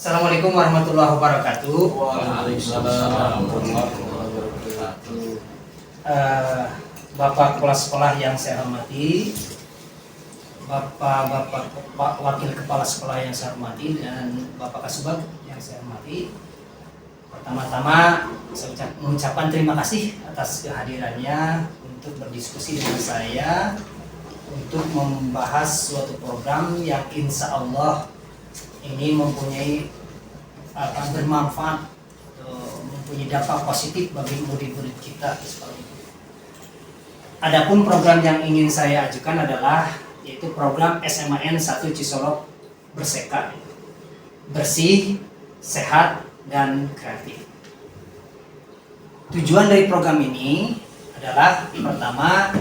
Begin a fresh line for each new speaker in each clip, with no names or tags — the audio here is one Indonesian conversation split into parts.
Assalamualaikum warahmatullahi wabarakatuh.
Waalaikumsalam warahmatullahi wabarakatuh.
Bapak kepala sekolah yang saya hormati, Bapak wakil kepala sekolah yang saya hormati, dan Bapak Kasubag yang saya hormati. Pertama-tama saya mengucapkan terima kasih atas kehadirannya untuk berdiskusi dengan saya untuk membahas suatu program yang insya Allah ini mempunyai bermanfaat, mempunyai dampak positif bagi murid-murid kita seperti itu. Adapun program yang ingin saya ajukan adalah yaitu program SMAN 1 Cisolok Berseka, bersih, sehat, dan kreatif. Tujuan dari program ini adalah pertama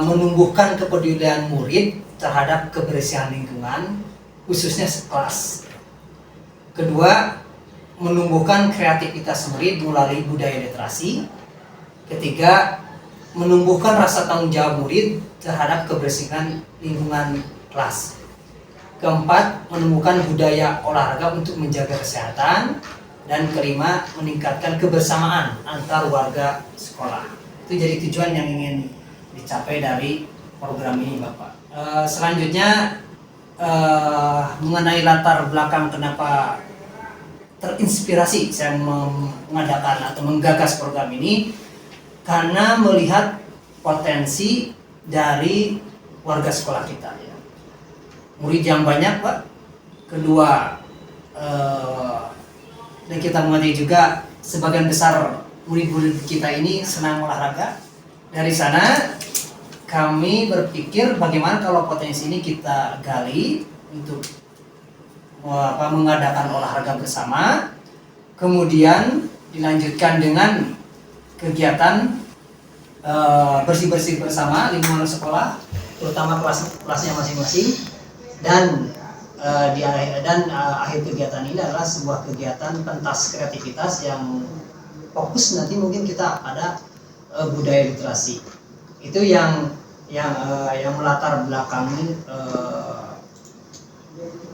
menumbuhkan kepedulian murid terhadap kebersihan lingkungan, khususnya sekelas. Kedua, menumbuhkan kreativitas murid melalui budaya literasi. Ketiga, menumbuhkan rasa tanggung jawab murid terhadap kebersihan lingkungan kelas. Keempat, menumbuhkan budaya olahraga untuk menjaga kesehatan. Dan kelima, meningkatkan kebersamaan antar warga sekolah. Itu jadi tujuan yang ingin dicapai dari program ini, Bapak. Selanjutnya mengenai latar belakang kenapa terinspirasi saya mengadakan atau menggagas program ini, karena melihat potensi dari warga sekolah kita, ya. Murid yang banyak, Pak. Kedua, dan kita mengerti juga sebagian besar murid-murid kita ini senang olahraga. Dari sana kami berpikir bagaimana kalau potensi ini kita gali untuk mengadakan olahraga bersama, kemudian dilanjutkan dengan kegiatan bersih-bersih bersama lingkungan sekolah, terutama kelasnya masing-masing, dan akhir kegiatan ini adalah sebuah kegiatan pentas kreativitas yang fokus nanti mungkin kita pada budaya literasi. Itu yang melatar belakangi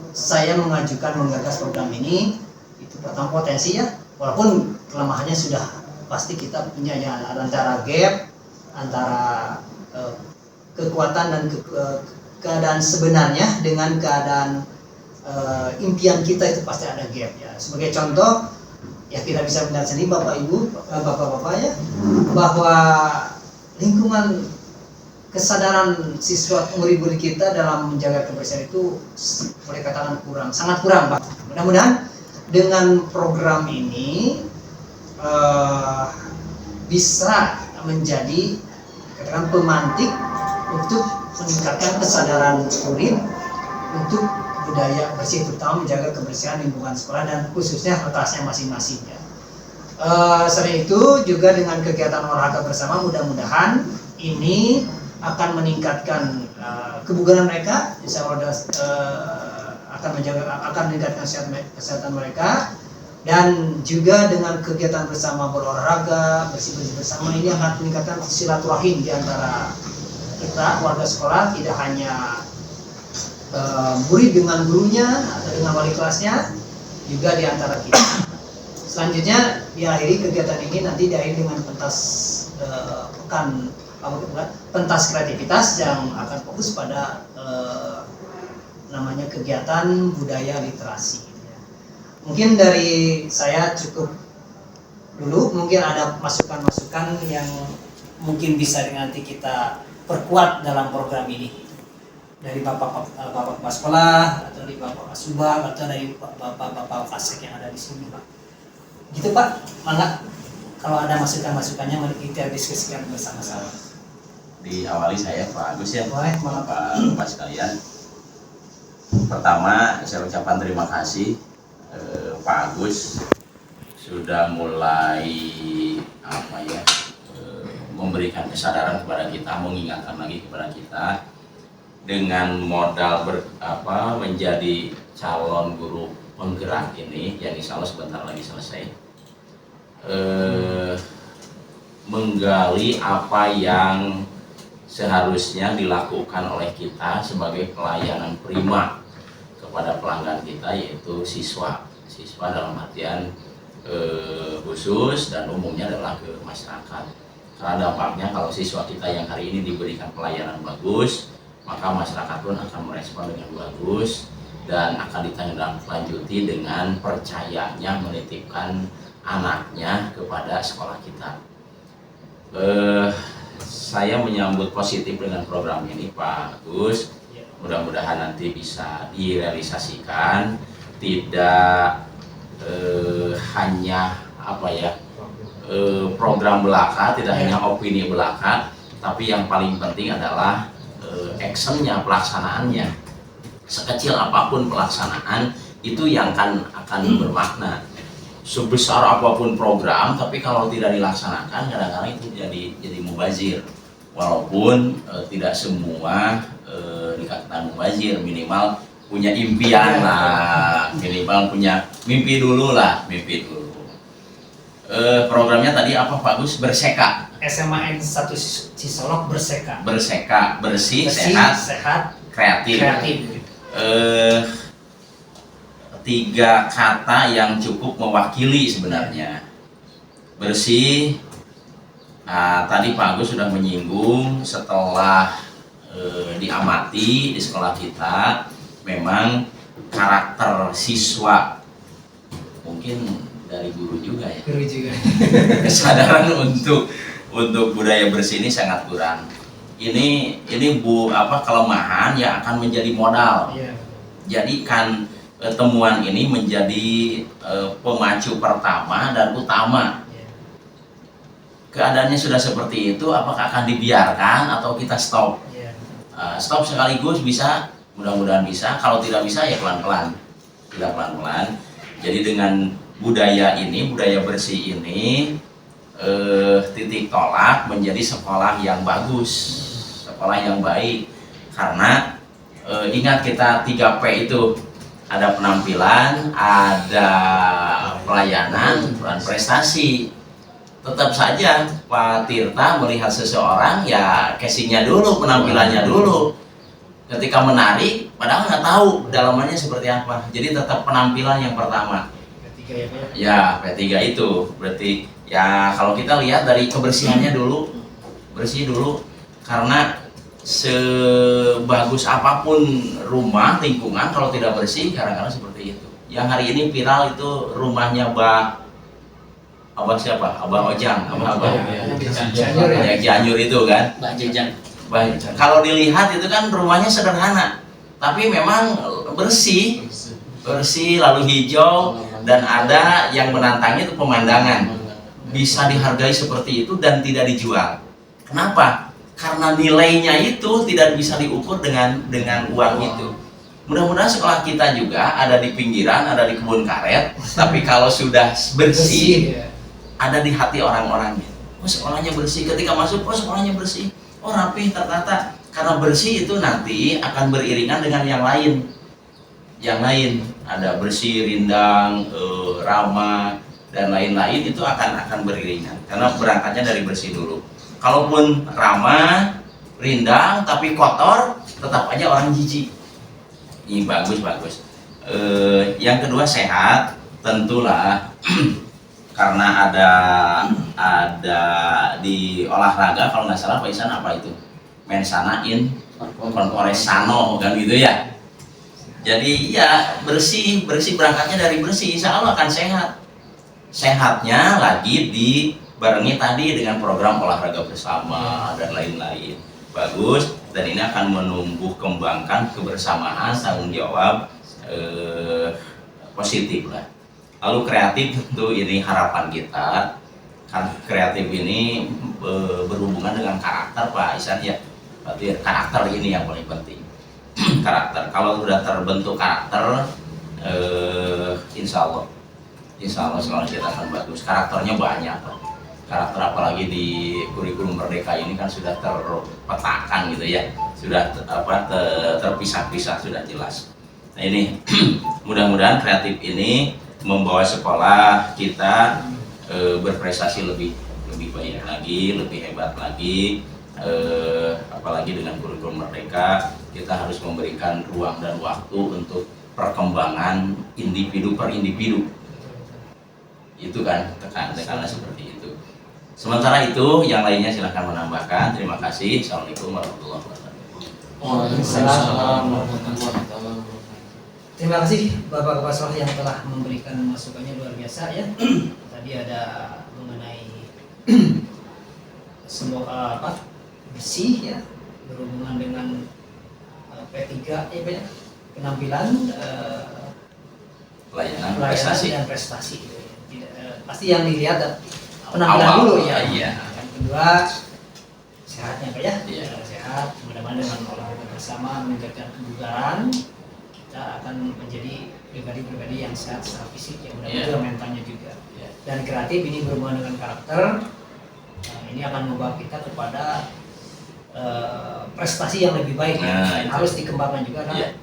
saya mengajukan menggagas program ini. Itu pertama potensi ya, walaupun kelemahannya sudah pasti kita punya ya, antara gap antara kekuatan dan keadaan sebenarnya dengan keadaan impian kita, itu pasti ada gap ya. Sebagai contoh ya, kita bisa melihat sendiri Bapak Ibu, Bapak-bapak ya, bahwa lingkungan kesadaran siswa murid-murid kita dalam menjaga kebersihan itu boleh katakan kurang, sangat kurang Pak. Mudah-mudahan dengan program ini bisa menjadi katakan pemantik untuk meningkatkan kesadaran murid untuk budaya bersih, terutama menjaga kebersihan lingkungan sekolah dan khususnya kelasnya masing-masing ya. Selain itu juga dengan kegiatan olahraga bersama, mudah-mudahan ini akan meningkatkan kebugaran mereka, insya Allah akan meningkatkan kesehatan mereka, dan juga dengan kegiatan bersama berolahraga, bersih-bersih bersama ini akan meningkatkan silaturahim di antara kita warga sekolah, tidak hanya murid dengan gurunya atau dengan wali kelasnya, juga di antara kita. Selanjutnya diakhiri kegiatan ini nanti diakhiri dengan pentas kreativitas yang akan fokus pada namanya kegiatan budaya literasi. Mungkin dari saya cukup dulu, mungkin ada masukan-masukan yang mungkin bisa nanti kita perkuat dalam program ini dari bapak kepala sekolah atau dari bapak Kasubag atau dari bapak Kasek yang ada di sini Pak. Gitu Pak, mangga kalau ada masukan-masukannya mari kita diskusikan bersama-sama.
Diawali saya Pak Agus ya,
Boleh,
Bapak sekalian. Pertama saya ucapkan terima kasih Pak Agus sudah mulai memberikan kesadaran kepada kita, mengingatkan lagi kepada kita dengan modal menjadi calon guru penggerak ini yang insya Allah sebentar lagi selesai, menggali apa yang seharusnya dilakukan oleh kita sebagai pelayanan prima kepada pelanggan kita, yaitu siswa dalam artian khusus dan umumnya adalah ke masyarakat. Karena dampaknya kalau siswa kita yang hari ini diberikan pelayanan bagus, maka masyarakat pun akan merespon dengan bagus dan akan ditindaklanjuti dengan percayanya menitipkan anaknya kepada sekolah kita. Saya menyambut positif dengan program ini Pak Agus. Mudah-mudahan nanti bisa direalisasikan, tidak hanya program belaka, tidak hanya opini belaka, tapi yang paling penting adalah actionnya, pelaksanaannya. Sekecil apapun pelaksanaan itu yang akan bermakna. Sebesar apapun program, tapi kalau tidak dilaksanakan kadang-kadang itu jadi mubazir. Walaupun tidak semua dikatakan mubazir, minimal punya impian lah, minimal punya mimpi dulu. Programnya tadi apa Pak Gus? Berseka.
SMA N1 Cisolok Berseka.
Berseka, bersih, sehat, kreatif. Tiga kata yang cukup mewakili sebenarnya. Bersih. Nah, tadi Pak Agus sudah menyinggung setelah diamati di sekolah kita, memang karakter siswa mungkin dari guru juga ya.
Guru juga.
Kesadaran untuk budaya bersih ini sangat kurang. Ini kelemahan yang akan menjadi modal.
Yeah.
Jadikan temuan ini menjadi pemacu pertama dan utama.
Yeah.
Keadaannya sudah seperti itu, apakah akan dibiarkan atau kita stop?
Yeah.
Stop sekaligus bisa, mudah-mudahan bisa. Kalau tidak bisa ya pelan-pelan. Tidak pelan-pelan. Jadi dengan budaya bersih ini, titik tolak menjadi sekolah yang bagus, sekolah yang baik. Karena ingat kita 3P itu, ada penampilan, ada pelayanan, dan prestasi. Tetap saja Pak Tirta melihat seseorang ya casingnya dulu, penampilannya dulu. Ketika menari, padahal nggak tahu dalamannya seperti apa. Jadi tetap penampilan yang pertama.
P3 ya Pak ya?
Ya, P3 itu berarti ya kalau kita lihat dari kebersihannya dulu, bersih dulu. Karena sebagus apapun rumah, lingkungan, kalau tidak bersih kadang-kadang seperti itu. Yang hari ini viral itu rumahnya Abah siapa? Abah Ojang, Abah yang Cianjur itu kan.
Mbak Jejang.
Kalau dilihat itu kan rumahnya sederhana, tapi memang bersih, lalu hijau, dan ada yang menantangnya itu pemandangan. Bisa dihargai seperti itu dan tidak dijual. Kenapa? Karena nilainya itu tidak bisa diukur dengan uang itu. Mudah-mudahan sekolah kita juga ada di pinggiran, ada di kebun karet, tapi kalau sudah bersih, ada di hati orang-orangnya. Oh, sekolahnya bersih, ketika masuk, oh sekolahnya bersih, oh rapi, tertata. Karena bersih itu nanti akan beriringan dengan yang lain. Yang lain ada bersih, rindang, ramah, dan lain-lain itu akan beriringan. Karena berangkatnya dari bersih dulu. Kalaupun ramah, rindang, tapi kotor, tetap aja orang jijik. Ini bagus. Yang kedua sehat, tentulah karena ada di olahraga kalau nggak salah Pak Isan apa itu mensanain konporesano kan gitu ya. Jadi ya bersih berangkatnya dari bersih, insya Allah akan sehat. Sehatnya lagi dibarengi tadi dengan program olahraga bersama dan lain-lain. Bagus, dan ini akan menumbuh kembangkan kebersamaan, tanggung jawab positif lah. Lalu kreatif tentu ini harapan kita. Kreatif ini berhubungan dengan karakter Pak Isan ya. Berarti karakter ini yang paling penting. Karakter. Kalau sudah terbentuk karakter, insya Allah sekolah kita akan bagus. Karakternya banyak. Karakter apalagi di kurikulum Merdeka ini kan sudah terpetakan gitu ya. Sudah terpisah-pisah, sudah jelas. Nah ini mudah-mudahan kreatif ini membawa sekolah kita berprestasi lebih baik lagi, lebih hebat lagi. Apalagi dengan kurikulum Merdeka, kita harus memberikan ruang dan waktu untuk perkembangan individu per individu. Itu kan tekanannya seperti itu. Sementara itu, yang lainnya silahkan menambahkan. Terima kasih. Assalamualaikum warahmatullahi wabarakatuh.
Waalaikumsalam warahmatullahi wabarakatuh. Terima kasih Bapak Kepala Sekolah yang telah memberikan masukannya luar biasa ya. Tadi ada mengenai semua bersih ya, berhubungan dengan P3 ya Pak ya, penampilan,
Pelayanan
dan prestasi. Pasti yang dilihat penampilan dulu ya.
Iya.
Yang kedua sehatnya Pak ya.
Iya.
Sehat, mudah-mudahan dengan olahraga bersama menjaga kebugaran kita akan menjadi pribadi-pribadi yang sehat secara fisik ya, mudah-mudahan juga mentalnya juga. Dan kreatif ini berhubungan dengan karakter. Nah, ini akan membawa kita kepada prestasi yang lebih baik. Dan harus dikembangkan juga kan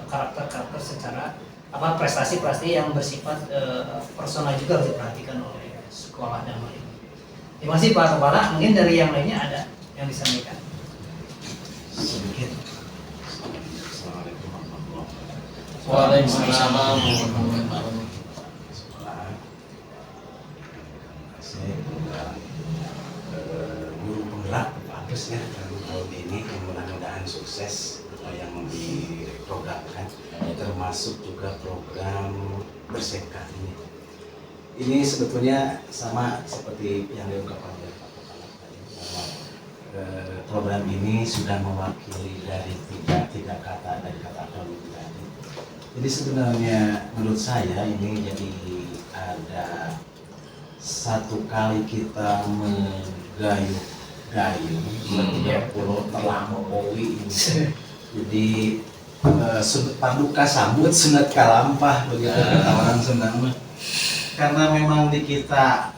karakter-karakter secara prestasi-prestasi yang bersifat personal juga harus diperhatikan oleh sekolah dan lain. Terima kasih Pak Kepala. Mungkin dari yang lainnya ada yang disampaikan.
Sedikit.
Waalaikumsalam.
Saya juga guru penggerak bagus ya tahun ini, mudah-mudahan sukses apa yang diprogramkan, termasuk juga program bersekat ini. Ini sebetulnya sama seperti yang diungkapkan oleh Pak Kepala tadi, bahwa program ini sudah mewakili dari tiga kata dari kata akronim tadi. Jadi sebenarnya menurut saya ini jadi ada satu kali kita menggayung 30 terlampaui ini. Jadi paduka sambut sunat kalampah begitu kata orang Sunda. Karena memang di kita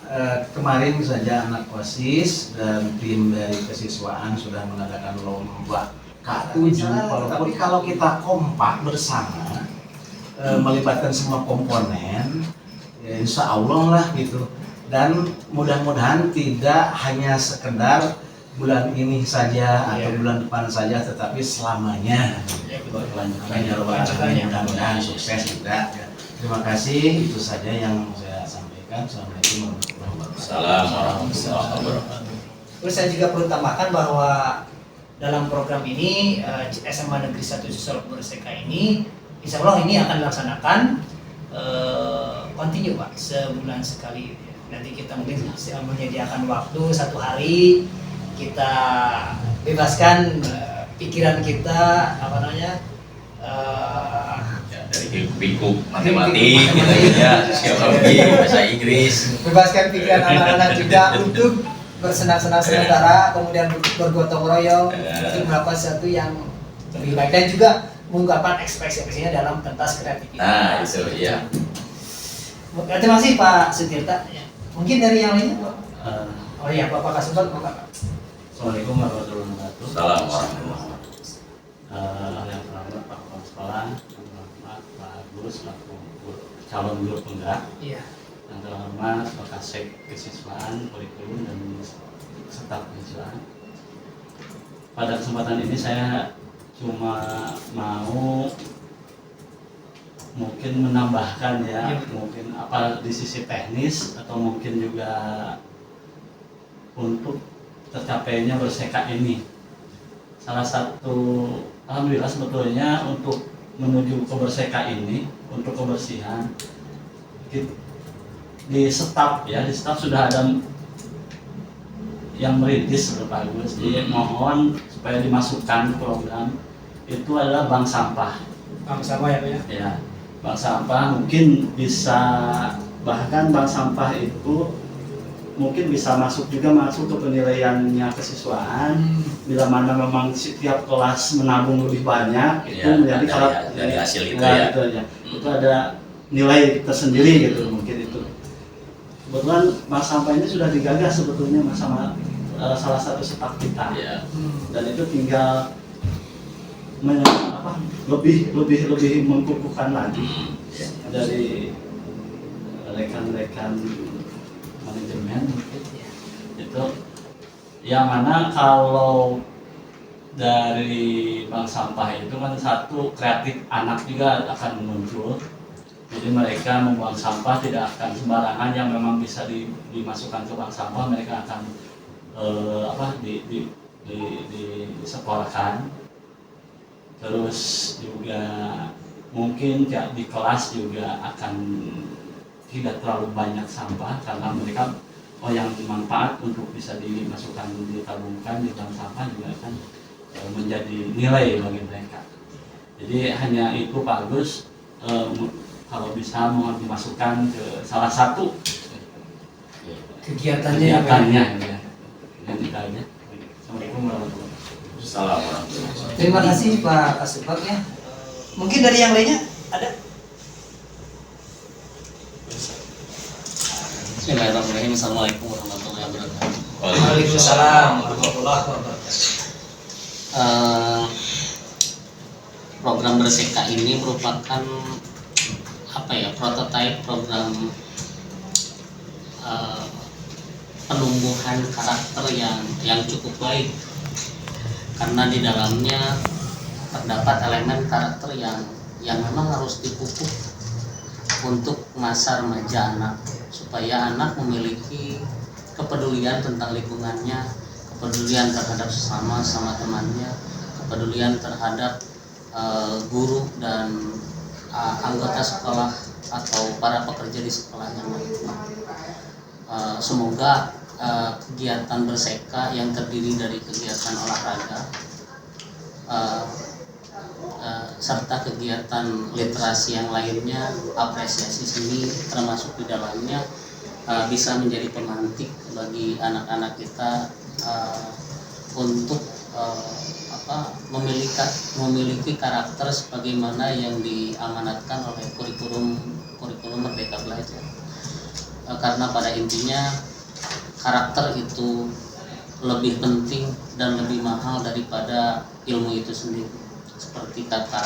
kemarin saja anak OSIS dan tim dari kesiswaan sudah mengadakan lomba K7, walaupun kalau kita kompak bersama melibatkan semua komponen, ya insya Allah lah gitu. Dan mudah-mudahan tidak hanya sekedar bulan ini saja atau bulan depan saja, tetapi selamanya. Kelanjutannya mudah-mudahan sukses juga. Terima kasih, itu saja yang saya sampaikan. Assalamualaikum warahmatullahi wabarakatuh.
Assalamualaikum warahmatullahi wabarakatuh.
Terus saya juga perlu tambahkan bahwa dalam program ini SMA Negeri 1 Sisolok Berseka ini, insya Allah ini akan dilaksanakan continue Pak, sebulan sekali. Nanti kita mungkin menyediakan waktu 1 hari, kita bebaskan pikiran kita
Dari pikuk matematik gitu ya, psikologi, bahasa Inggris.
bebaskan pikiran anak-anak juga untuk bersenang-senang sementara, kemudian bergotong royong untuk melakukan sesuatu yang lebih baik dan juga mengungkapkan ekspresi-ekspresinya dalam pentas kreativitas.
Nah, itu ya.
Terima kasih Pak Sutirta. Mungkin dari yang lainnya Pak? Oh iya, Bapak Kasubag, Bapak.
Assalamualaikum warahmatullahi wabarakatuh.
Assalamualaikum warahmatullahi
Yang terhormat Pak Kepala Sekolah, yang terhormat Pak Guru selaku calon guru penggerak,
Iya.
yang terhormat Pak Kasek Kesiswaan, Kurikulum dan Staf Kesiswaan. Pada kesempatan ini saya cuma mau mungkin menambahkan ya, mungkin apa di sisi teknis atau mungkin juga untuk tercapainya Berseka ini. Salah satu, alhamdulillah sebetulnya untuk menuju ke Berseka ini, untuk kebersihan di staf ya, di staf sudah ada yang merintis Pak Agus. Jadi mohon supaya dimasukkan program itu adalah bank sampah.
Bank sampah ya Pak ya?
Ya, bank sampah mungkin bisa, bahkan bank sampah itu mungkin bisa masuk ke penilaiannya kesiswaan. Bila mana memang setiap kelas menabung lebih banyak, itu
Ya,
menjadi
dari hasil itu ya.
Itu ada nilai tersendiri gitu mungkin itu. Kebetulan bank sampah ini sudah digagas sebetulnya sama salah satu staf kita.
Ya.
Dan itu tinggal lebih mengkukuhkan lagi dari rekan-rekan manajemen itu, yang mana kalau dari bank sampah itu kan satu, kreatif anak juga akan muncul. Jadi mereka membuang sampah tidak akan sembarangan, yang memang bisa dimasukkan ke bank sampah mereka akan disekolahkan. Terus juga mungkin ya, di kelas juga akan tidak terlalu banyak sampah karena mereka yang manfaat untuk bisa dimasukkan, ditabungkan di bank sampah juga akan menjadi nilai bagi mereka. Jadi hanya itu Pak Agus, kalau bisa mohon dimasukkan ke salah satu
Kegiatannya
ya. Yang kita aja. Assalamualaikum warahmatullahi wabarakatuh.
Assalamualaikum.
Terima kasih Pak Kasubag ya. Mungkin dari yang lainnya ada?
Bismillahirrahmanirrahim. Assalamualaikum warahmatullahi wabarakatuh.
Waalaikumsalam warahmatullahi wabarakatuh.
Program Berseka ini merupakan prototipe program penumbuhan karakter yang cukup baik, karena di dalamnya terdapat elemen karakter yang memang harus dipupuk untuk masa remaja anak, supaya anak memiliki kepedulian tentang lingkungannya, kepedulian terhadap sesama temannya, kepedulian terhadap guru dan anggota sekolah atau para pekerja di sekolahnya. Semoga kegiatan Berseka yang terdiri dari kegiatan olahraga serta kegiatan literasi yang lainnya, apresiasi seni termasuk di dalamnya, bisa menjadi pemantik bagi anak-anak kita untuk memiliki karakter sebagaimana yang diamanatkan oleh kurikulum Merdeka Belajar. Karena pada intinya karakter itu lebih penting dan lebih mahal daripada ilmu itu sendiri. Seperti kata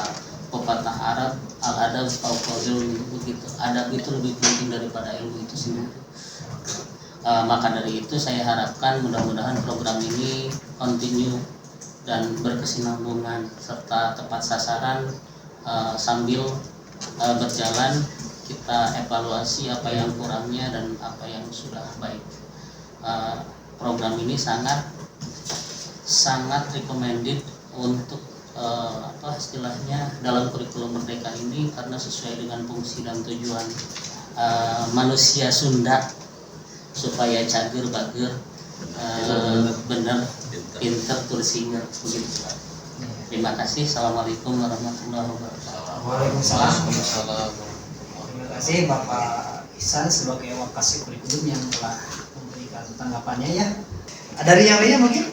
pepatah Arab, al-adab fauqal ilmi, begitu. Adab itu lebih penting daripada ilmu itu sendiri. Maka dari itu saya harapkan mudah-mudahan program ini continue dan berkesinambungan serta tepat sasaran, sambil berjalan kita evaluasi apa yang kurangnya dan apa yang sudah baik. Program ini sangat recommended untuk istilahnya dalam kurikulum Merdeka ini, karena sesuai dengan fungsi dan tujuan manusia Sunda supaya cager bager, bener, pinter, tursinger, begitu. Terima kasih. Assalamualaikum warahmatullahi wabarakatuh.
Waalaikumsalam. Terima kasih Bapak Ihsan sebagai wakasih kurikulum yang telah memberikan tanggapannya ya. Dari yang lainnya mungkin?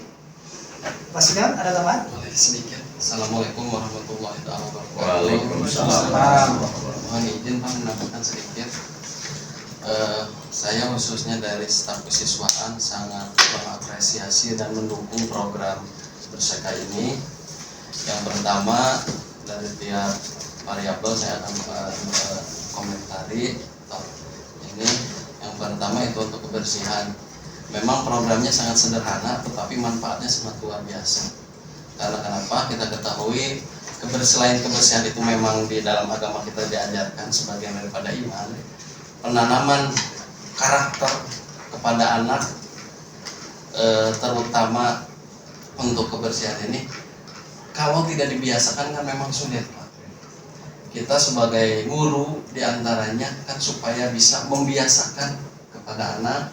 Pak Sidan, ada tambahan?
Boleh sedikit. Assalamualaikum warahmatullahi wabarakatuh.
Waalaikumsalam.
Mohon izin Pak menambahkan sedikit. Saya khususnya dari staf kesiswaan sangat mengapresiasi dan mendukung program Berseka ini. Yang pertama, dari tiap variabel saya akan komentari. Ini yang pertama itu untuk kebersihan. Memang programnya sangat sederhana, tetapi manfaatnya sangat luar biasa. Karena kenapa? Kita ketahui selain kebersihan itu memang di dalam agama kita diajarkan sebagian daripada iman. Penanaman karakter kepada anak, terutama untuk kebersihan ini, kalau tidak dibiasakan kan memang sulit, Pak. Kita sebagai guru diantaranya kan supaya bisa membiasakan kepada anak,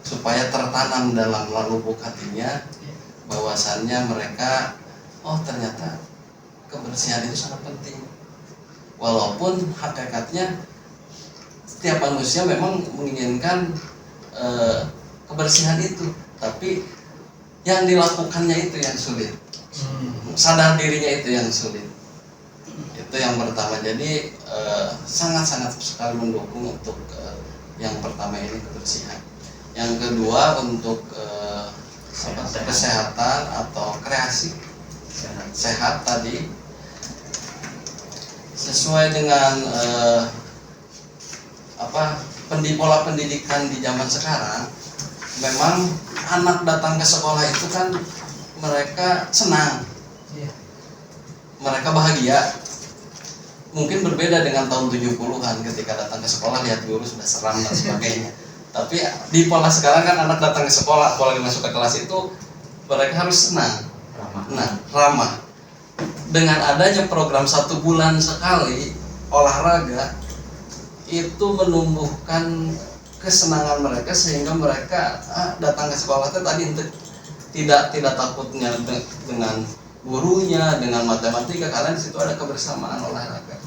supaya tertanam dalam lubuk hatinya bahwasannya mereka, oh ternyata kebersihan itu sangat penting. Walaupun hakikatnya setiap manusia memang menginginkan kebersihan itu, tapi yang dilakukannya itu yang sulit. Sadar dirinya itu yang sulit. Itu yang pertama. Jadi sangat-sangat sekali mendukung untuk yang pertama ini kebersihan. Yang kedua untuk kesehatan atau kreasi sehat tadi, sesuai dengan pola pendidikan di zaman sekarang. Memang anak datang ke sekolah itu kan mereka senang, mereka bahagia. Mungkin berbeda dengan tahun 70-an ketika datang ke sekolah lihat guru sudah seram dan sebagainya. Tapi di pola sekarang kan anak datang ke sekolah, apalagi masuk ke kelas itu mereka harus senang, ramah. Dengan adanya program 1 bulan sekali olahraga, itu menumbuhkan kesenangan mereka sehingga mereka datang ke sekolah tadi tidak takutnya dengan gurunya, dengan matematika, karena di situ ada kebersamaan olahraga,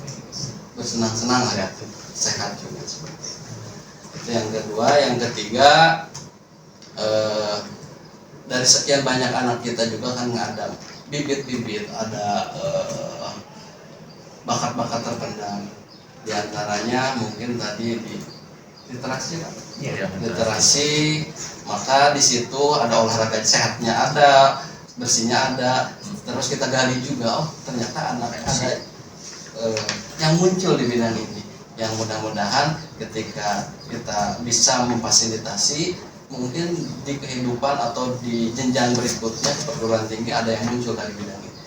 bersenang-senang lah, sehat juga seperti itu. Itu yang kedua. Yang ketiga, dari sekian banyak anak kita juga kan ada bibit-bibit, ada bakat-bakat terpendam. Di antaranya mungkin tadi di literasi, Pak. Literasi, maka di situ ada olahraga sehatnya, ada bersihnya, ada. Terus kita gali juga, oh ternyata anak ada yang muncul di bidang ini. Yang mudah-mudahan ketika kita bisa memfasilitasi, mungkin di kehidupan atau di jenjang berikutnya ke perguruan tinggi ada yang muncul dari bidang ini.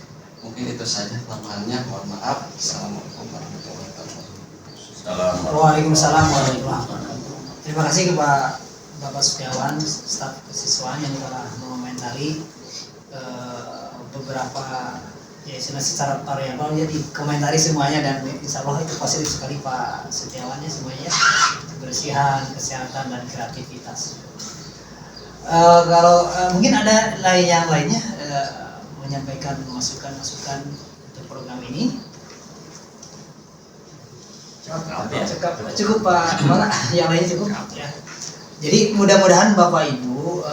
Mungkin itu saja tambahannya. Mohon maaf. Assalamualaikum warahmatullahi wabarakatuh.
Waalaikumsalam warahmatullahi wabarakatuh. Terima kasih kepada Bapak Setiawan, staf kesiswaan yang telah mengomentari beberapa ya secara variabel, jadi komentari semuanya, dan insya Allah itu positif sekali Pak Setiawannya semuanya, kebersihan, kesehatan, dan kreativitas. Kalau mungkin ada yang lainnya menyampaikan masukan-masukan untuk program ini. Cukup Pak, mana yang lain cukup ya. Jadi mudah-mudahan Bapak Ibu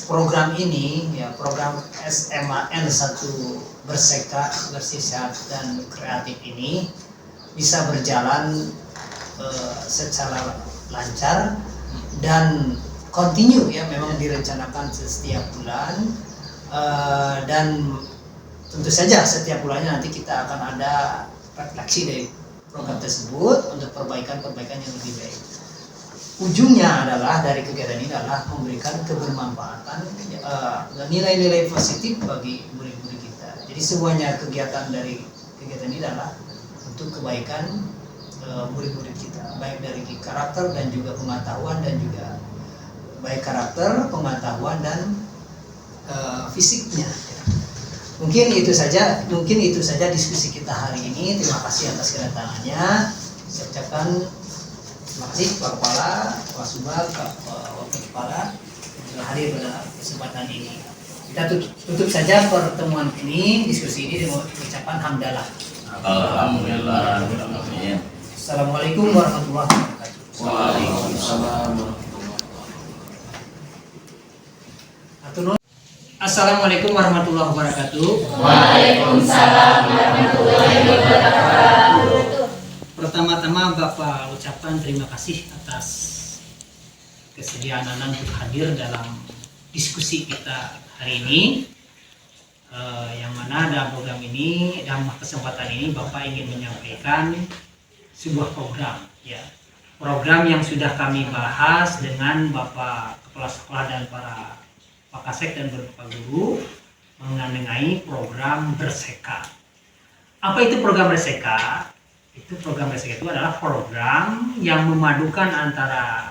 program ini ya, program SMAN 1 Berseka, Bersih, Sehat, dan Kreatif ini bisa berjalan secara lancar dan continue ya, memang direncanakan setiap bulan, dan tentu saja setiap bulannya nanti kita akan ada refleksi dari program tersebut untuk perbaikan-perbaikan yang lebih baik. Ujungnya adalah dari kegiatan ini adalah memberikan kebermanfaatan dan nilai-nilai positif bagi murid-murid kita. Jadi semuanya kegiatan dari kegiatan ini adalah untuk kebaikan murid-murid kita, baik dari karakter dan juga pengetahuan, dan juga baik karakter, pengetahuan, dan fisiknya. Mungkin itu saja diskusi kita hari ini. Terima kasih atas kedatangannya. Saya ucapkan terima kasih Pak Kepala, Pak Subag, Pak Wakil Kepala yang telah hadir pada kesempatan ini. Kita tutup saja pertemuan ini, diskusi ini dengan ucapan hamdalah.
Alhamdulillah.
Assalamualaikum warahmatullahi wabarakatuh.
Waalaikumsalam.
Assalamualaikum warahmatullahi wabarakatuh.
Waalaikumsalam warahmatullahi wabarakatuh.
Pertama-tama Bapak ucapkan terima kasih atas kesediaan Anan untuk hadir dalam diskusi kita hari ini. Yang mana dalam program ini, dalam kesempatan ini Bapak ingin menyampaikan sebuah program, ya. Program yang sudah kami bahas dengan Bapak Kepala Sekolah dan para Pak Kasek dan Bapak Guru mengenai program Berseka. Apa itu program Berseka? Program Berseka itu adalah program yang memadukan antara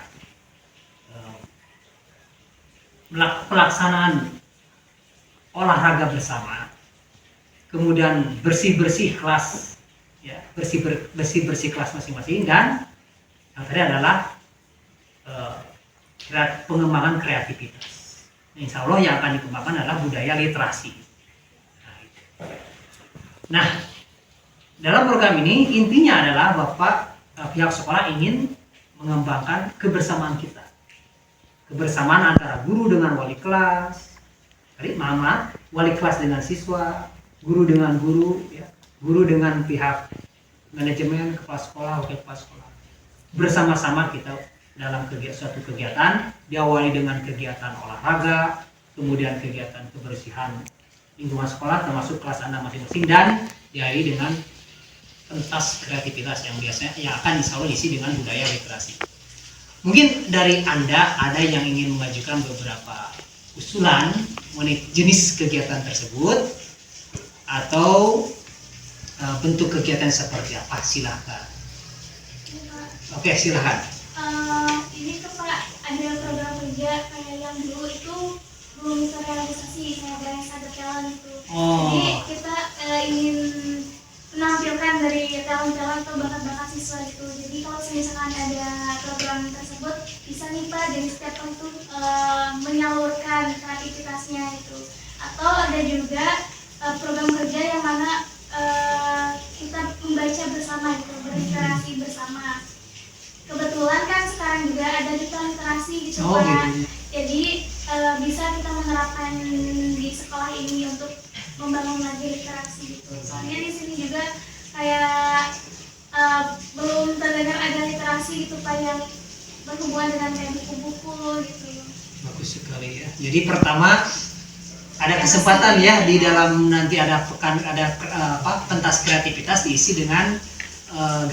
pelaksanaan olahraga bersama, kemudian bersih-bersih kelas, ya, bersih-bersih kelas masing-masing, dan yang terakhir adalah pengembangan kreativitas. Insya Allah yang akan dikembangkan adalah budaya literasi. Nah, dalam program ini intinya adalah pihak sekolah ingin mengembangkan kebersamaan kita, kebersamaan antara guru dengan wali kelas, wali kelas dengan siswa, guru dengan guru, ya, guru dengan pihak manajemen, kepala sekolah, wakil kepala sekolah. Bersama-sama kita dalam suatu kegiatan, diawali dengan kegiatan olahraga, kemudian kegiatan kebersihan lingkungan sekolah termasuk kelas Anda masing-masing, dan diakhiri dengan pentas kreativitas yang biasanya yang akan insya Allah diisi dengan budaya literasi. Mungkin dari Anda ada yang ingin mengajukan beberapa usulan mengenai jenis kegiatan tersebut atau bentuk kegiatan seperti apa, silahkan. Oke, silahkan.
Ini tuh Pak, ada program kerja kayak yang dulu itu belum terrealisasi, kayak Ganesha The Talent itu. Jadi kita ingin menampilkan dari talent-talent atau bakat-bakat siswa itu. Jadi kalau misalkan ada program tersebut, bisa nih Pak dari setiap kelas itu menyalurkan kreativitasnya itu. Atau ada juga program kerja yang mana kita membaca bersama gitu, berliterasi bersama. Kebetulan kan sekarang juga ada literasi gitu Pak. Jadi bisa kita menerapkan di sekolah ini untuk membangun lagi literasi gitu. Soalnya di sini juga kayak belum terdengar ada literasi gitu Pak yang berhubungan dengan kayak buku-buku gitu.
Bagus sekali ya. Jadi pertama ada kesempatan ya di dalam nanti ada pentas kreativitas diisi dengan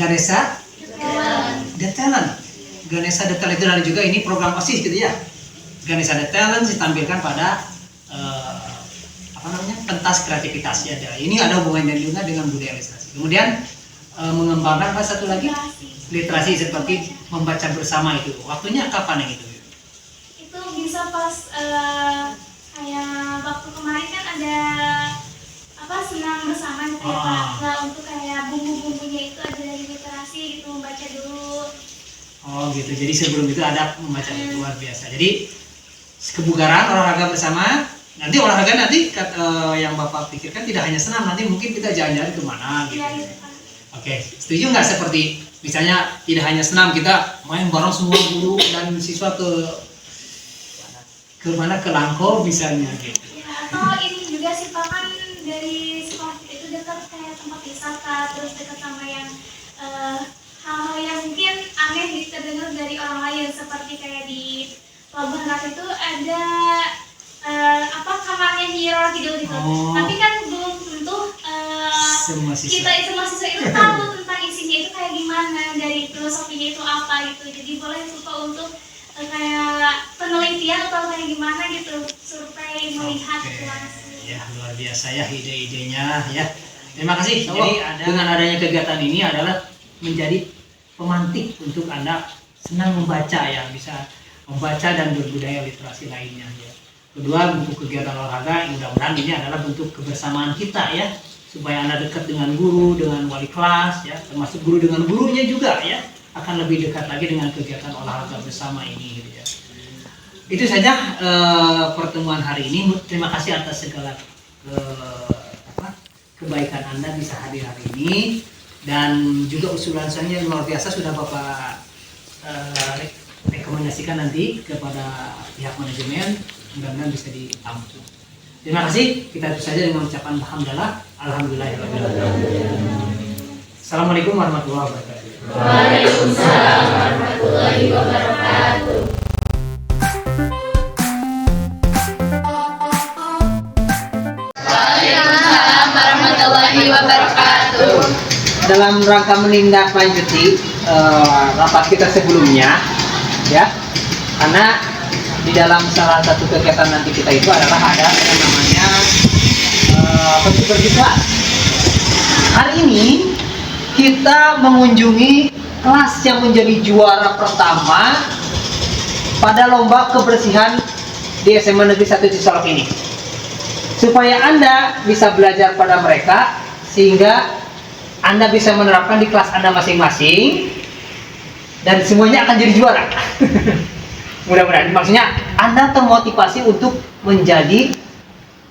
Ganesha The Talent. Ganesha The Talent itu ada juga ini program OSIS gitu ya. Ganesha The Talent ditampilkan pada pentas kreativitas ya. Ini ada hubungannya juga dengan budaya literasi. Kemudian mengembangkan apa satu lagi? Literasi seperti membaca bersama itu. Waktunya kapan yang itu?
Itu bisa pas kayak waktu kemarin kan ada senam bersama gitu ya Pak. Nah untuk kayak bumbu-bumbunya itu ada dari literasi gitu, membaca dulu.
Oh gitu, jadi sebelum itu ada membaca luar biasa. Jadi kebugaran, olahraga bersama. Nanti olahraga yang Bapak pikirkan tidak hanya senam, nanti mungkin kita jalan-jalan kemana gitu.
Ya,
Oke, setuju nggak seperti misalnya tidak hanya senam, kita main bareng semua guru dan siswa ke mana, ke Langko misalnya gitu.
Ya, atau ini juga sih Pak, kan dari sekolah kita itu dekat kayak tempat wisata, terus dekat sama yang hal-hal yang mungkin aneh terdengar dari orang lain, seperti kayak di Pelabuhan Ratu itu ada kamarnya Nyi Roro Kidul gitu. Tapi kan belum
Semua siswa.
kita itu mahasiswa itu tahu tentang isinya itu kayak gimana, dari filosofinya itu apa gitu. Jadi boleh suka untuk kayak penelitian atau kayak gimana gitu, survei melihat gimana sih.
Ya, luar biasa ya ide-idenya ya. Terima kasih. Jadi dengan adanya kegiatan ini adalah menjadi pemantik untuk Anda senang membaca ya, bisa membaca dan berbudaya literasi lainnya ya. Kedua, bentuk kegiatan olahraga mudah-mudahan ini adalah bentuk kebersamaan kita ya, supaya Anda dekat dengan guru, dengan wali kelas ya, termasuk guru dengan gurunya juga ya, akan lebih dekat lagi dengan kegiatan olahraga bersama ini gitu ya. Itu saja pertemuan hari ini. Terima kasih atas segala kebaikan Anda bisa hadir hari ini, dan juga usulan-usulannya luar biasa sudah Bapak rekomendasikan nanti kepada pihak manajemen, mudah-mudahan bisa ditampung. Terima kasih. Kita tutup saja dengan ucapan alhamdulillahirrahmanirrahim. Assalamualaikum warahmatullahi wabarakatuh.
Waalaikumsalam warahmatullahi wabarakatuh. Waalaikumsalam warahmatullahi wabarakatuh.
Dalam rangka menindaklanjuti rapat kita sebelumnya ya, karena di dalam salah satu kegiatan nanti kita itu adalah ada yang namanya kelas. Hari ini kita mengunjungi kelas yang menjadi juara pertama pada lomba kebersihan di SMA Negeri 1 Cisolok ini, supaya Anda bisa belajar pada mereka sehingga Anda bisa menerapkan di kelas Anda masing-masing dan semuanya akan jadi juara. Mudah-mudahan, maksudnya Anda termotivasi untuk menjadi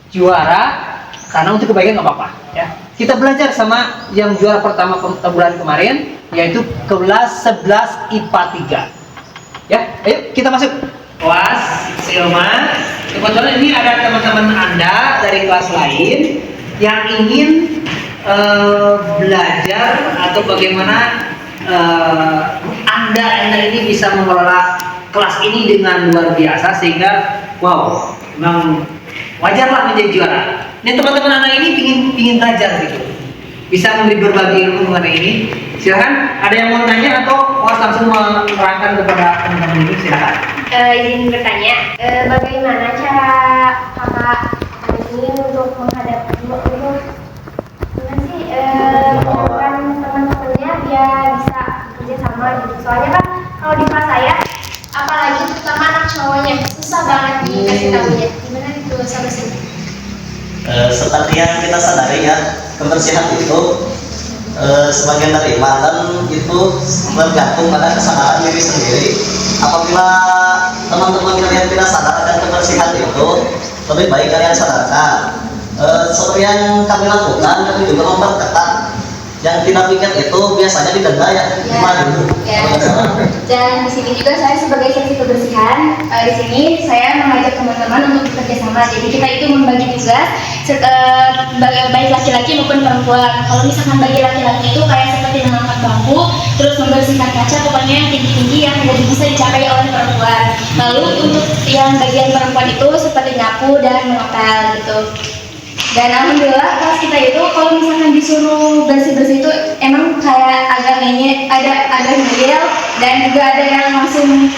juara karena untuk kebaikan nggak apa-apa ya. Kita belajar sama yang juara pertama bulan kemarin, yaitu kelas 11 IPA 3 ya. Ayo kita masuk kelas Silma. Kebetulan ini ada teman-teman Anda dari kelas lain yang ingin belajar atau bagaimana anda ini bisa mengelola kelas ini dengan luar biasa sehingga wow, memang wajarlah menjadi juara. Ini teman-teman anak ini ingin belajar gitu, bisa memberi berbagi ilmu mengenai ini. Silakan, ada yang mau tanya atau langsung menerangkan kepada teman-teman ini, silakan.
Izin bertanya, bagaimana cara kakak ini untuk menghadapi menyiapkan teman-temannya biar bisa kerja sama gitu. Soalnya kan kalau di kelas saya, apalagi terutama anak cowoknya, susah banget dikasih tahunya. Gimana itu solusinya?
Seperti yang kita sadari ya, kebersihan itu sebagian dari iman, dan itu bergantung pada kesadaran diri sendiri. Apabila teman-teman kalian tidak sadar akan kebersihan itu, lebih baik kalian sadarkan. Seperti yang kami lakukan, kami juga memperketat. Yang tidak pikir itu biasanya didenda ya.
Dan di sini juga saya sebagai seksi kebersihan, di sini saya mengajak teman-teman untuk bekerja sama. Jadi kita itu membagi tugas baik laki-laki maupun perempuan. Kalau misalkan bagi laki-laki itu kayak seperti mengangkat bangku, terus membersihkan kaca, pokoknya yang tinggi-tinggi yang tidak bisa dicapai oleh perempuan. Lalu untuk yang bagian perempuan itu seperti nyapu dan mengepel gitu. Dan alhamdulillah kelas kita itu kalau misalkan disuruh bersih-bersih itu emang kayak agak ngeyel, dan juga ada yang langsung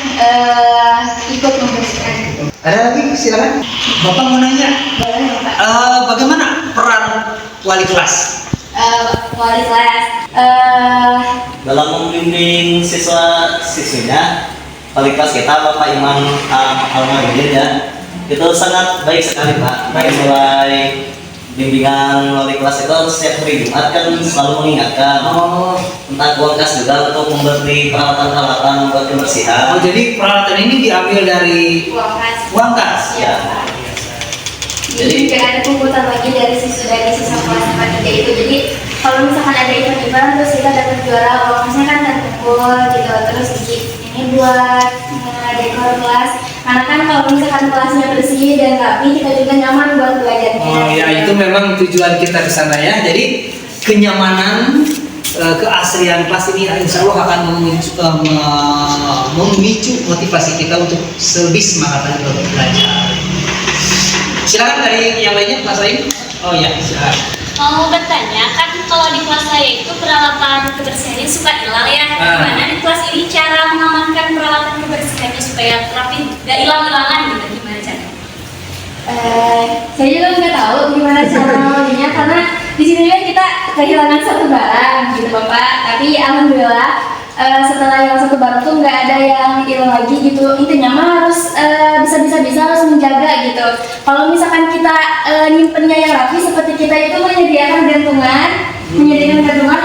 ikut membersihkan.
Ada lagi, silakan. Bapak mau nanya, bagaimana peran wali kelas?
Wali kelas
Dalam membimbing siswa-siswinya, wali kelas kita Bapak Imam Almarudin ya, itu sangat baik sekali Pak. Mulai bimbingan wali kelas itu setiap hari Jumat kan selalu mengingatkan tentang uang kas juga untuk memberi peralatan-peralatan buat kebersihan.
Oh, jadi peralatan ini diambil dari uang kas?
Ya.
Jadi juga ada pungutan lagi dari siswa kelas 3 itu. Jadi kalau misalkan ada event-event terus kita dapat juara, uang kasnya kan terkumpul gitu. Terus ini buat dekor kelas. Karena kan kalau misalkan kelasnya bersih dan rapi, kita juga nyaman buat belajarnya.
Oh ya, itu memang tujuan kita di sana ya. Jadi kenyamanan, keasrian kelas ini insya Allah akan memicu motivasi kita untuk lebih semangat lagi untuk belajar. Silakan dari yang lainnya, Mas Aim. Oh ya, silakan.
Mau bertanya, kan kalau di kelas saya itu peralatan kebersihannya suka hilang ya. Gimana di kelas ini cara mengamankan peralatan kebersihannya supaya rapi, gak hilang-hilangan gitu, gimana caranya?
Saya juga nggak tahu gimana cara melawatinya karena di sini juga kita kehilangan satu barang gitu Bapak. Tapi alhamdulillah setelah hilang satu barang tuh nggak ada yang hilang lagi gitu. Intinya mah harus bisa harus menjaga gitu. Kalau misalkan kita nyimpennya yang rapi seperti kita itu menyediakan gantungan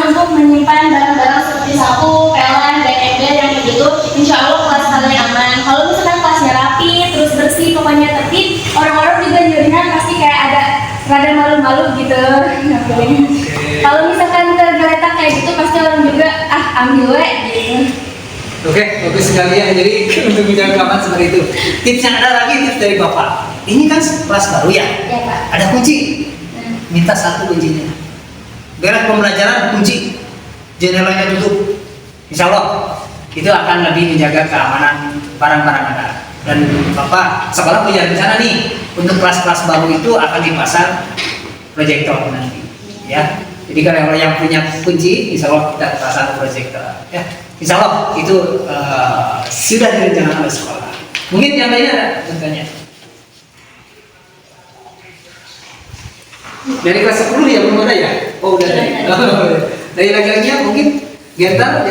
untuk menyimpan barang-barang seperti sapu, pelan, dan ember yang begitu. Insya Allah kelas kalian aman. Kalau misalkan kelasnya rapi, terus bersih, pokoknya tertib, orang-orang juga nyurinya pasti kayak ada rada malu-malu gitu. Kalau misalkan tergeletak kayak gitu pasti orang juga ambil we gitu.
Oke, bagus sekali ya. Jadi untuk menjaga keamanan seperti itu. Tips yang ada lagi, tips dari Bapak. Ini kan kelas baru ya?
Ya Pak.
Ada kunci. Minta satu kuncinya. Beres pembelajaran kunci, jendelanya tutup. Insya Allah itu akan lebih menjaga keamanan barang-barang Anda. Dan Bapak sekolah punya rencana nih untuk kelas-kelas baru itu akan dipasang proyektor nanti, ya. Jadi kalau yang punya kunci, Insya Allah kita pasang proyektor, ya. Insya Allah itu sudah direncanakan oleh sekolah. Mungkin yang lainnya ada contohnya. Dari kelas 10 ya belum ada ya? Oh udah ada. Dari laki-lakinya mungkin Gentar.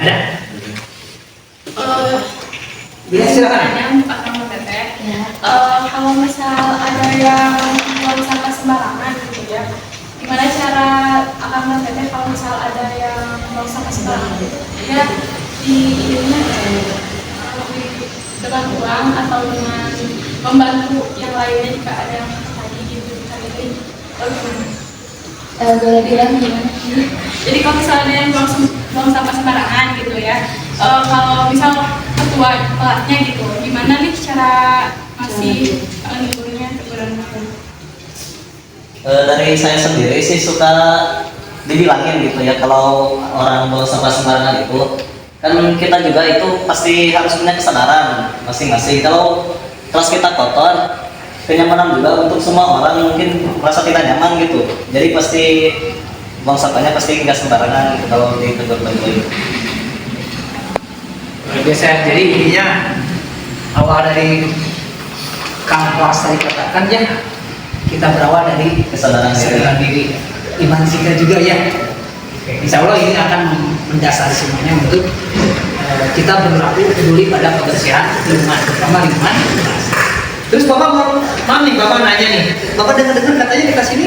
Ada? Bisa silakan.
Untuk Akang Teteh, kalau misal ada yang buang sampah sembarangan gitu ya, gimana cara Akang Teteh kalau misal ada yang buang sampah sembarangan gitu, ya di ininya dengan uang atau dengan membantu yang lainnya jika ada yang tadi gitu dicariin,
Boleh bilang gimana?
Jadi kalau misalnya ada yang buang sampah sembarangan gitu ya, kalau misal kelasnya gitu, gimana nih cara ngasih teguran?
Dari saya sendiri sih suka dibilangin gitu ya, kalau orang buang sampah sembarangan itu kan kita juga itu pasti harus punya kesadaran masing-masing. Kalau kelas kita kotor, kenyamanan juga untuk semua orang mungkin merasa tidak nyaman gitu. Jadi pasti buang sampahnya pasti nggak sembarangan gitu kalau ditegur baik-baik.
Biasa, jadi intinya awal dari Kang Pras tadi katakan ya, kita berawal dari
Kesadaran
diri, iman kita juga ya. Insya Allah ini akan mendasari semuanya untuk kita berlaku peduli pada kebersihan lingkungan, terutama lingkungan kelas. Terus Bapak Bapak nanya nih, Bapak dengar katanya kita sini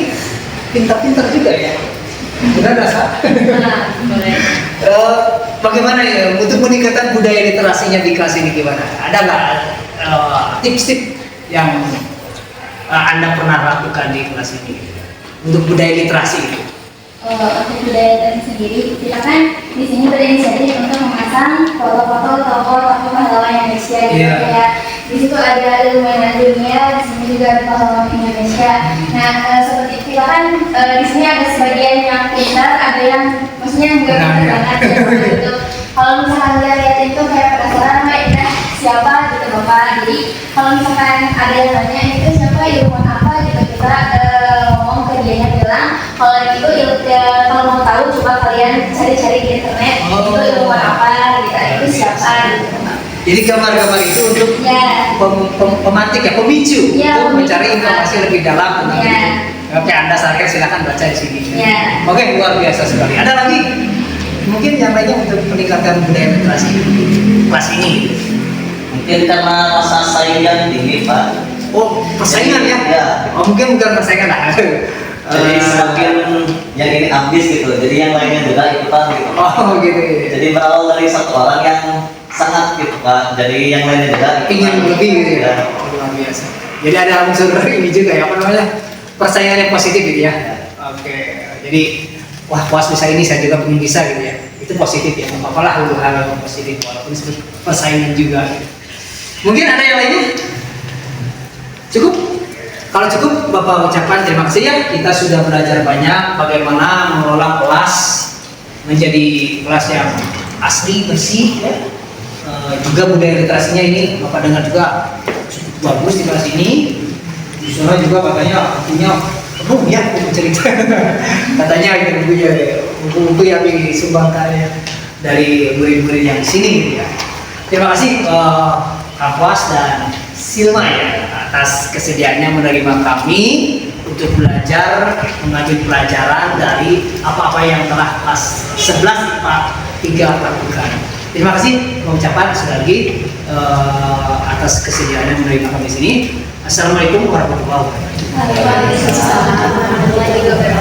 pintar-pintar juga ya? Benar rasa?
Boleh.
Bagaimana ya untuk meningkatkan budaya literasinya di kelas ini gimana? Ada nggak tips-tips yang Anda pernah lakukan di kelas ini untuk budaya literasi itu?
Untuk budaya literasi sendiri, kita kan di sini berinisiatif untuk memasang foto-foto tokoh pahlawan Indonesia gitu ya. Di situ ada ilmuwan dunia, di sini juga ada pahlawan Indonesia. Nah, seperti kita kan di sini ada sebagian yang pintar, ada yang maksudnya enggak pintar banget gitu. Kalau misalkan lihat itu kayak penasaran, Mbak ini siapa gitu Bapak. Jadi kalau misalkan ada yang nanya itu siapa, ilmuwan apa gitu, kita ngomong ke dianya bilang kalau itu kalau mau tahu coba kalian cari-cari di internet itu ilmuwan apa gitu, itu siapa gitu.
Jadi gambar-gambar itu untuk pemantik ya, pemicu untuk mencari informasi lebih dalam tentang itu. Oke, Anda sarankan silakan baca di sini. Oke, luar biasa sekali. Ada lagi mungkin yang lainnya untuk meningkatkan budaya literasi kelas ini?
Mungkin karena rasa saing yang tinggi Pak.
Oh, persaingan ya?
Ya.
Oh, mungkin bukan persaingan lah.
Jadi semakin yang ini habis gitu, jadi yang lainnya juga ikutan gitu.
Oh gitu.
Jadi berawal dari satu orang yang sangat gitu Pak, jadi yang lainnya juga
ingin lebih gitu ya. Luar biasa. Jadi ada unsur ini juga ya, apa namanya, persaingan yang positif gitu ya. Oke. Jadi wah puas bisa ini, saya juga ingin bisa gitu ya. Itu positif ya. Apalah hal yang positif walaupun persaingan juga. Gitu. Mungkin ada yang lainnya? Cukup? Kalau cukup, Bapak ucapkan terima kasih ya. Kita sudah belajar banyak bagaimana mengelola kelas menjadi kelas yang asli, bersih ya. Juga budaya literasinya ini Bapak dengar juga cukup bagus di kelas ini. Di sana juga katanya punya penuh ya buku cerita. Katanya gitu punya buku-buku yang disumbangkan ya dari murid-murid yang sini gitu ya. Terima kasih Kak Puas dan Silma ya atas kesediaannya menerima kami untuk belajar mengambil pelajaran dari apa-apa yang telah kelas 11 Pak 3 lakukan. Terima kasih mengucapkan sekali lagi atas kesediaannya menerima kami di sini. Assalamualaikum warahmatullahi wabarakatuh.
Waalaikumsalam warahmatullahi wabarakatuh.